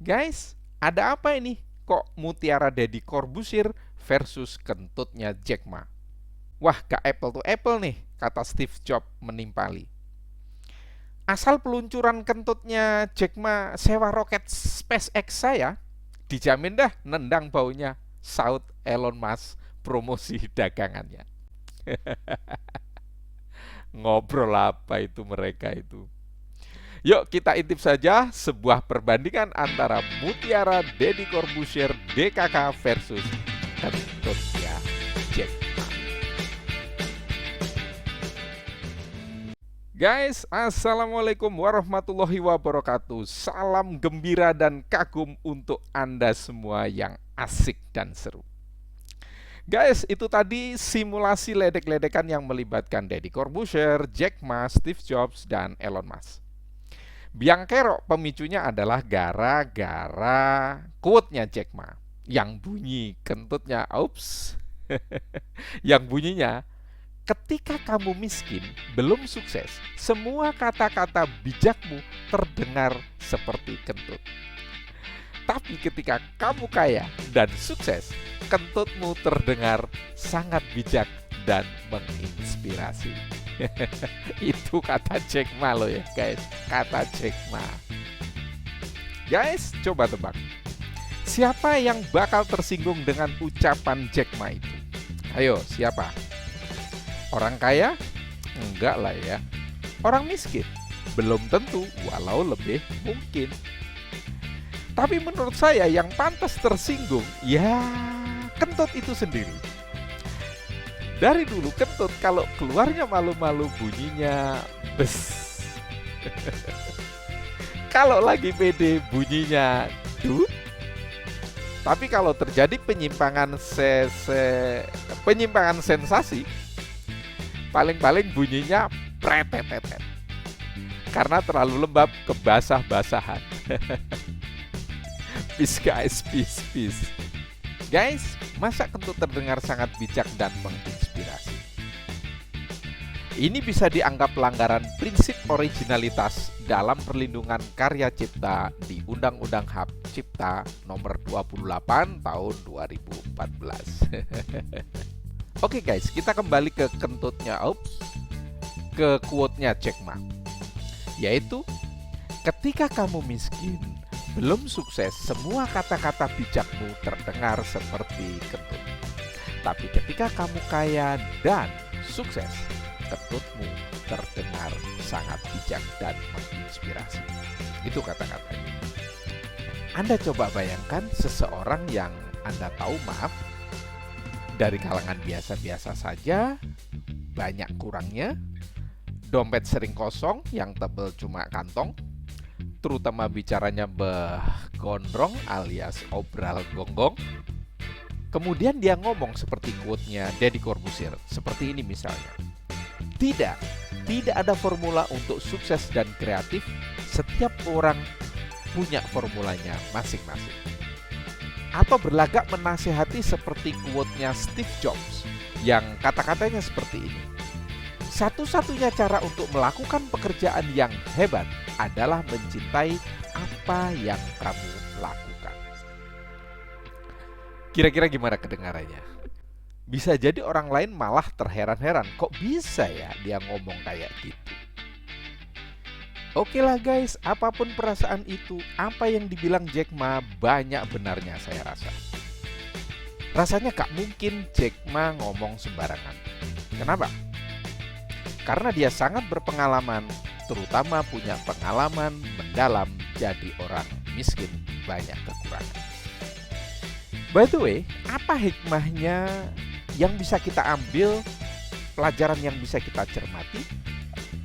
Guys, ada apa ini? Kok Mutiara Deddy Corbuzier versus kentutnya Jack Ma? Wah, gak apple to apple nih, kata Steve Jobs menimpali. Asal peluncuran kentutnya Jack Ma sewa roket SpaceX saya, dijamin dah nendang baunya, saut Elon Musk promosi dagangannya. Ngobrol apa itu mereka itu? Yuk kita intip saja sebuah perbandingan antara Mutiara Deddy Corbuzier DKK versus kentutnya Jack Ma. Guys, Assalamualaikum warahmatullahi wabarakatuh. Salam gembira dan kagum untuk Anda semua yang asik dan seru. Guys, itu tadi simulasi ledek-ledekan yang melibatkan Deddy Corbuzier, Jack Ma, Steve Jobs, dan Elon Musk. Biang kerok pemicunya adalah gara-gara quote-nya Jack Ma yang bunyi kentutnya, ups, yang bunyinya, ketika kamu miskin, belum sukses, semua kata-kata bijakmu terdengar seperti kentut. Tapi ketika kamu kaya dan sukses, kentutmu terdengar sangat bijak dan menginspirasi. Itu kata Jack Ma loh ya guys, kata Jack Ma. Guys, coba tebak, siapa yang bakal tersinggung dengan ucapan Jack Ma itu? Ayo, siapa? Orang kaya? Enggak lah ya. Orang miskin? Belum tentu, walau lebih mungkin. Tapi menurut saya yang pantas tersinggung, ya kentut itu sendiri. Dari dulu kentut kalau keluarnya malu-malu bunyinya bes. Kalau lagi pede bunyinya dut. Tapi kalau terjadi penyimpangan sensasi, paling-paling bunyinya pretetetet. Karena terlalu lembab kebasah-basahan. Peace guys, peace. Guys, masa kentut terdengar sangat bijak dan menginspirasi? Ini bisa dianggap pelanggaran prinsip originalitas dalam perlindungan karya cipta di Undang-Undang Hak Cipta Nomor 28 Tahun 2014. Oke guys, kita kembali ke kentutnya, ke quote-nya Jack Ma, yaitu ketika kamu miskin, belum sukses, semua kata-kata bijakmu terdengar seperti kentut. Tapi ketika kamu kaya dan sukses, kentutmu terdengar sangat bijak dan menginspirasi. Itu kata-katanya. Anda coba bayangkan seseorang yang Anda tahu, dari kalangan biasa-biasa saja, banyak kurangnya, dompet sering kosong, yang tebel cuma kantong, terutama bicaranya gondrong alias obral gonggong. Kemudian dia ngomong seperti quote-nya Deddy Corbuzier, seperti ini misalnya. Tidak ada formula untuk sukses dan kreatif. Setiap orang punya formulanya masing-masing. Atau berlagak menasihati seperti quote-nya Steve Jobs yang kata-katanya seperti ini. Satu-satunya cara untuk melakukan pekerjaan yang hebat adalah mencintai apa yang kamu lakukan. Kira-kira gimana kedengarannya? Bisa jadi orang lain malah terheran-heran, kok bisa ya dia ngomong kayak gitu. Oke lah guys, apapun perasaan itu, apa yang dibilang Jack Ma banyak benarnya saya rasa. Rasanya gak mungkin Jack Ma ngomong sembarangan. Kenapa? Karena dia sangat berpengalaman, terutama punya pengalaman mendalam jadi orang miskin banyak kekurangan. By the way, apa hikmahnya yang bisa kita ambil, pelajaran yang bisa kita cermati?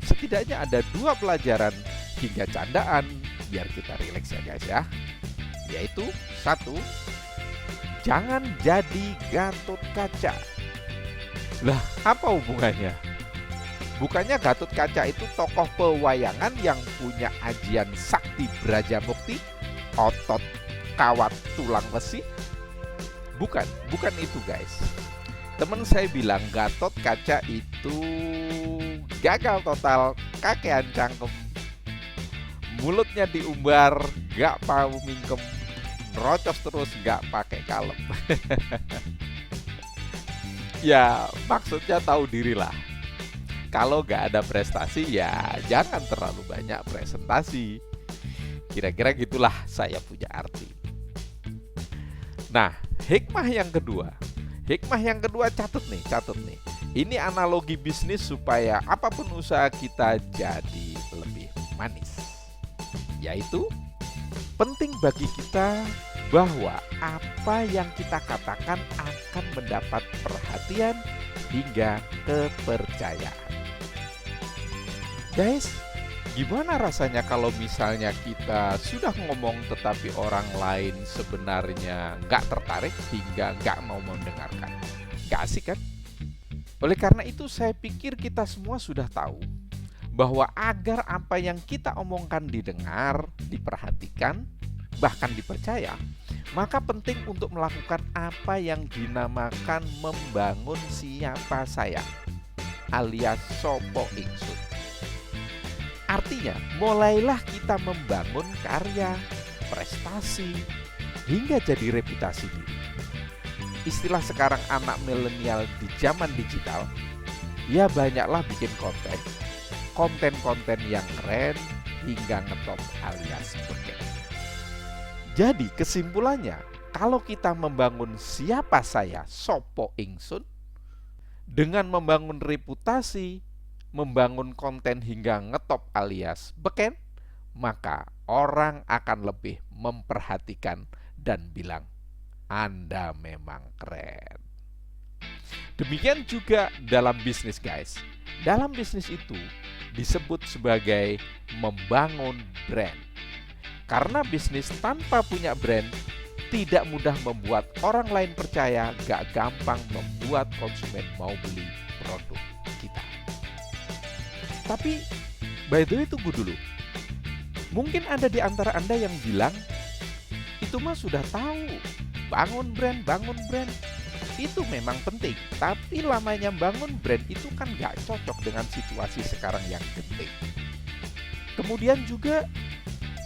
Setidaknya ada 2 pelajaran hingga candaan biar kita rileks ya guys ya. Yaitu 1, jangan jadi Gatot Kaca. Lah, apa hubungannya? Bukannya Gatot Kaca itu tokoh pewayangan yang punya ajian sakti Brajamukti, otot kawat tulang besi? Bukan itu guys. Temen saya bilang Gatot Kaca itu gagal total, kakean cangkem, mulutnya diumbar, nggak mau mingkem, nerocos terus nggak pakai kalem. Ya maksudnya tahu dirilah. Kalau nggak ada prestasi ya jangan terlalu banyak presentasi. Kira-kira gitulah saya punya arti. Nah, hikmah yang kedua. Hikmah yang kedua catat nih. Ini analogi bisnis supaya apapun usaha kita jadi lebih manis. Yaitu penting bagi kita bahwa apa yang kita katakan akan mendapat perhatian hingga kepercayaan. Guys, gimana rasanya kalau misalnya kita sudah ngomong tetapi orang lain sebenarnya nggak tertarik hingga nggak mau mendengarkan? Nggak asik kan? Oleh karena itu saya pikir kita semua sudah tahu bahwa agar apa yang kita omongkan didengar, diperhatikan, bahkan dipercaya, maka penting untuk melakukan apa yang dinamakan membangun siapa saya, alias sopo ingsun. Artinya, mulailah kita membangun karya, prestasi, hingga jadi reputasi diri. Istilah sekarang anak milenial di zaman digital, ya banyaklah bikin konten yang keren hingga ngetop alias beken. Jadi kesimpulannya, kalau kita membangun siapa saya, sopo ingsun, dengan membangun reputasi, membangun konten hingga ngetop alias beken, maka orang akan lebih memperhatikan dan bilang, Anda memang keren. Demikian juga dalam bisnis, guys. Dalam bisnis itu disebut sebagai membangun brand. Karena bisnis tanpa punya brand tidak mudah membuat orang lain percaya, gak gampang membuat konsumen mau beli produk kita. Tapi by the way, tunggu dulu. Mungkin ada di antara Anda yang bilang, itu mah sudah tahu, bangun brand. Itu memang penting, tapi lamanya bangun brand itu kan gak cocok dengan situasi sekarang yang genting. Kemudian juga,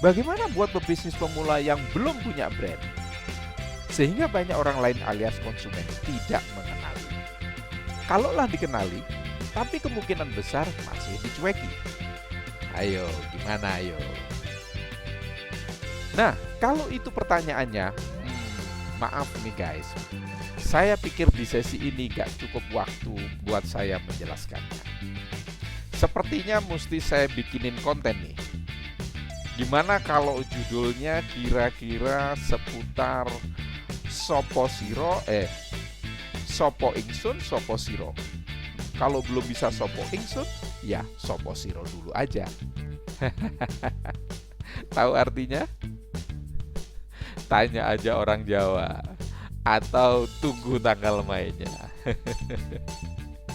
bagaimana buat pebisnis pemula yang belum punya brand? Sehingga banyak orang lain alias konsumen tidak mengenali. Kalaulah dikenali, tapi kemungkinan besar masih dicueki. Ayo, gimana ayo? Nah, kalau itu pertanyaannya, maaf nih guys, saya pikir di sesi ini gak cukup waktu buat saya menjelaskannya. Sepertinya mesti saya bikinin konten nih. Gimana kalau judulnya kira-kira seputar sopo ingsun, sopo siro. Kalau belum bisa sopo ingsun, ya sopo siro dulu aja. Tahu artinya? Tanya aja orang Jawa. Atau tunggu tanggal mainnya.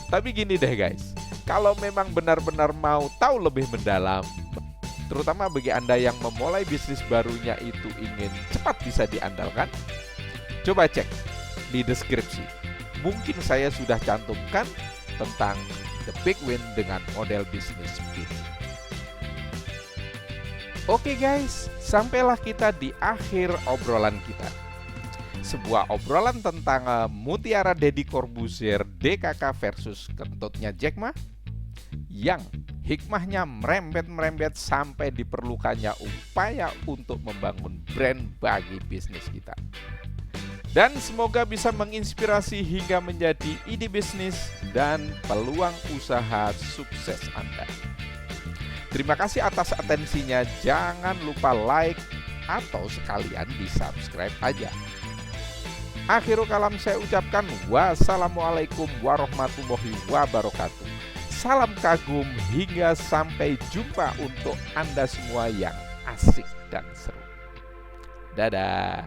Tapi gini deh guys, kalau memang benar-benar mau tahu lebih mendalam, terutama bagi Anda yang memulai bisnis barunya itu ingin cepat bisa diandalkan, coba cek di deskripsi. Mungkin saya sudah cantumkan tentang The Big Win dengan model bisnis ini. Oke guys, sampailah kita di akhir obrolan kita. Sebuah obrolan tentang Mutiara Deddy Corbuzier DKK versus kentutnya Jack Ma, yang hikmahnya merembet sampai diperlukannya upaya untuk membangun brand bagi bisnis kita. Dan semoga bisa menginspirasi hingga menjadi ide bisnis dan peluang usaha sukses Anda. Terima kasih atas atensinya. Jangan lupa like atau sekalian di subscribe aja. Akhirul kalam saya ucapkan wassalamualaikum warahmatullahi wabarakatuh. Salam kagum hingga sampai jumpa untuk Anda semua yang asik dan seru. Dadah.